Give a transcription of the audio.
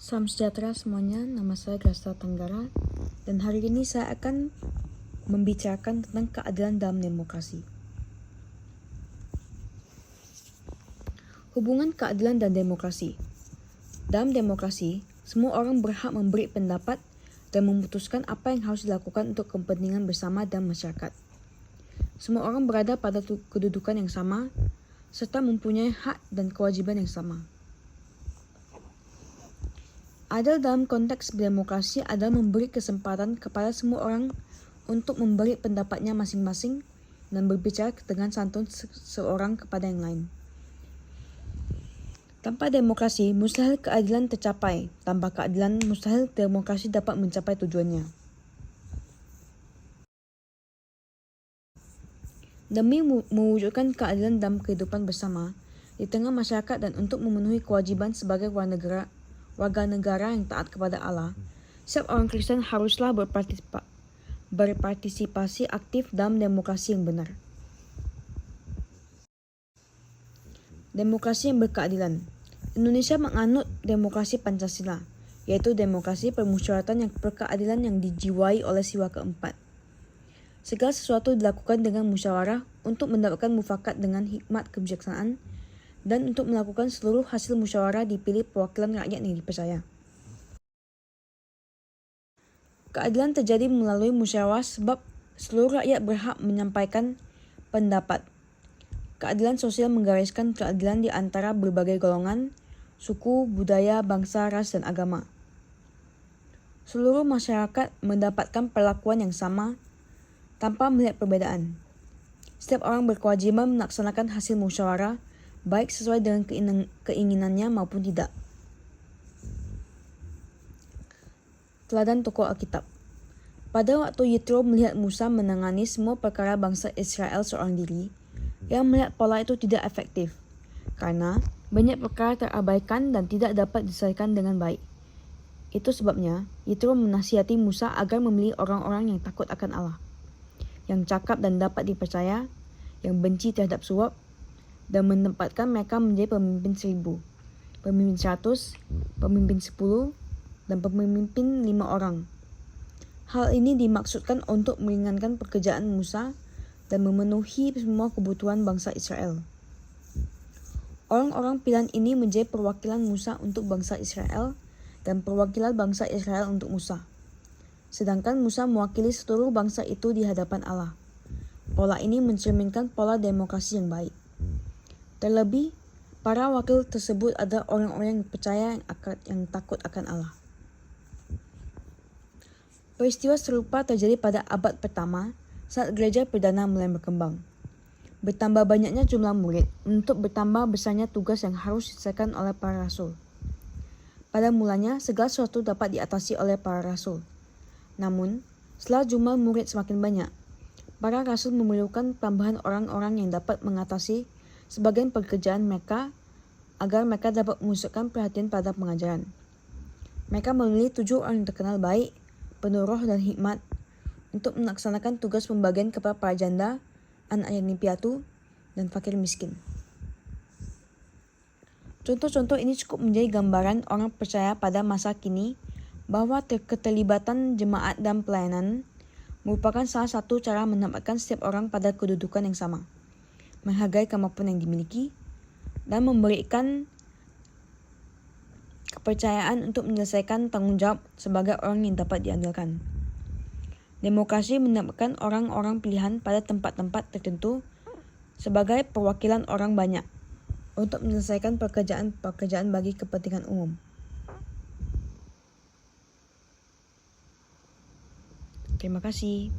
Salam sejahtera semuanya, nama saya Grasta Tanggara dan hari ini saya akan membicarakan tentang keadilan dalam demokrasi. Hubungan keadilan dan demokrasi. Dalam demokrasi, semua orang berhak memberi pendapat dan memutuskan apa yang harus dilakukan untuk kepentingan bersama dan masyarakat. Semua orang berada pada kedudukan yang sama serta mempunyai hak dan kewajiban yang sama. Adil dalam konteks demokrasi adalah memberi kesempatan kepada semua orang untuk memberi pendapatnya masing-masing dan berbicara dengan santun seorang kepada yang lain. Tanpa demokrasi, mustahil keadilan tercapai. Tanpa keadilan, mustahil demokrasi dapat mencapai tujuannya. Demi mewujudkan keadilan dalam kehidupan bersama di tengah masyarakat dan untuk memenuhi kewajiban sebagai warga negara yang taat kepada Allah, setiap orang Kristen haruslah berpartisipasi aktif dalam demokrasi yang benar. Demokrasi yang berkeadilan. Indonesia menganut demokrasi Pancasila, yaitu demokrasi permusyawaratan yang berkeadilan yang dijiwai oleh Siwa keempat. Segala sesuatu dilakukan dengan musyawarah untuk mendapatkan mufakat dengan hikmat kebijaksanaan dan untuk melakukan seluruh hasil musyawarah dipilih perwakilan rakyat yang dipercaya. Keadilan terjadi melalui musyawarah sebab seluruh rakyat berhak menyampaikan pendapat. Keadilan sosial menggariskan keadilan di antara berbagai golongan, suku, budaya, bangsa, ras, dan agama. Seluruh masyarakat mendapatkan perlakuan yang sama tanpa melihat perbedaan. Setiap orang berkewajiban melaksanakan hasil musyawarah baik sesuai dengan keinginannya maupun tidak. Teladan tokoh Alkitab. Pada waktu Yitro melihat Musa menangani semua perkara bangsa Israel seorang diri, ia melihat pola itu tidak efektif, karena banyak perkara terabaikan dan tidak dapat diselesaikan dengan baik. Itu sebabnya Yitro menasihati Musa agar memilih orang-orang yang takut akan Allah, yang cakap dan dapat dipercaya, yang benci terhadap suap, dan menempatkan mereka menjadi pemimpin 1000, pemimpin 100, pemimpin 10, dan pemimpin 5 orang. Hal ini dimaksudkan untuk meringankan pekerjaan Musa dan memenuhi semua kebutuhan bangsa Israel. Orang-orang pilihan ini menjadi perwakilan Musa untuk bangsa Israel dan perwakilan bangsa Israel untuk Musa. Sedangkan Musa mewakili seluruh bangsa itu di hadapan Allah. Pola ini mencerminkan pola demokrasi yang baik. Terlebih, para wakil tersebut adalah orang-orang yang percaya yang takut akan Allah. Peristiwa serupa terjadi pada abad pertama saat gereja perdana mulai berkembang. Bertambah banyaknya jumlah murid, untuk bertambah besarnya tugas yang harus diselesaikan oleh para rasul. Pada mulanya, segala sesuatu dapat diatasi oleh para rasul. Namun, setelah jumlah murid semakin banyak, para rasul memerlukan tambahan orang-orang yang dapat mengatasi sebagian pekerjaan mereka agar mereka dapat memusatkan perhatian pada pengajaran. Mereka memilih 7 orang yang terkenal baik, penuh roh dan hikmat untuk melaksanakan tugas pembagian kepada para janda, anak yatim piatu, dan fakir miskin. Contoh-contoh ini cukup menjadi gambaran orang percaya pada masa kini bahwa keterlibatan jemaat dan pelayanan merupakan salah satu cara menempatkan setiap orang pada kedudukan yang sama, menghargai kemampuan yang dimiliki, dan memberikan kepercayaan untuk menyelesaikan tanggung jawab sebagai orang yang dapat diandalkan. Demokrasi menempatkan orang-orang pilihan pada tempat-tempat tertentu sebagai perwakilan orang banyak untuk menyelesaikan pekerjaan bagi kepentingan umum. Terima kasih.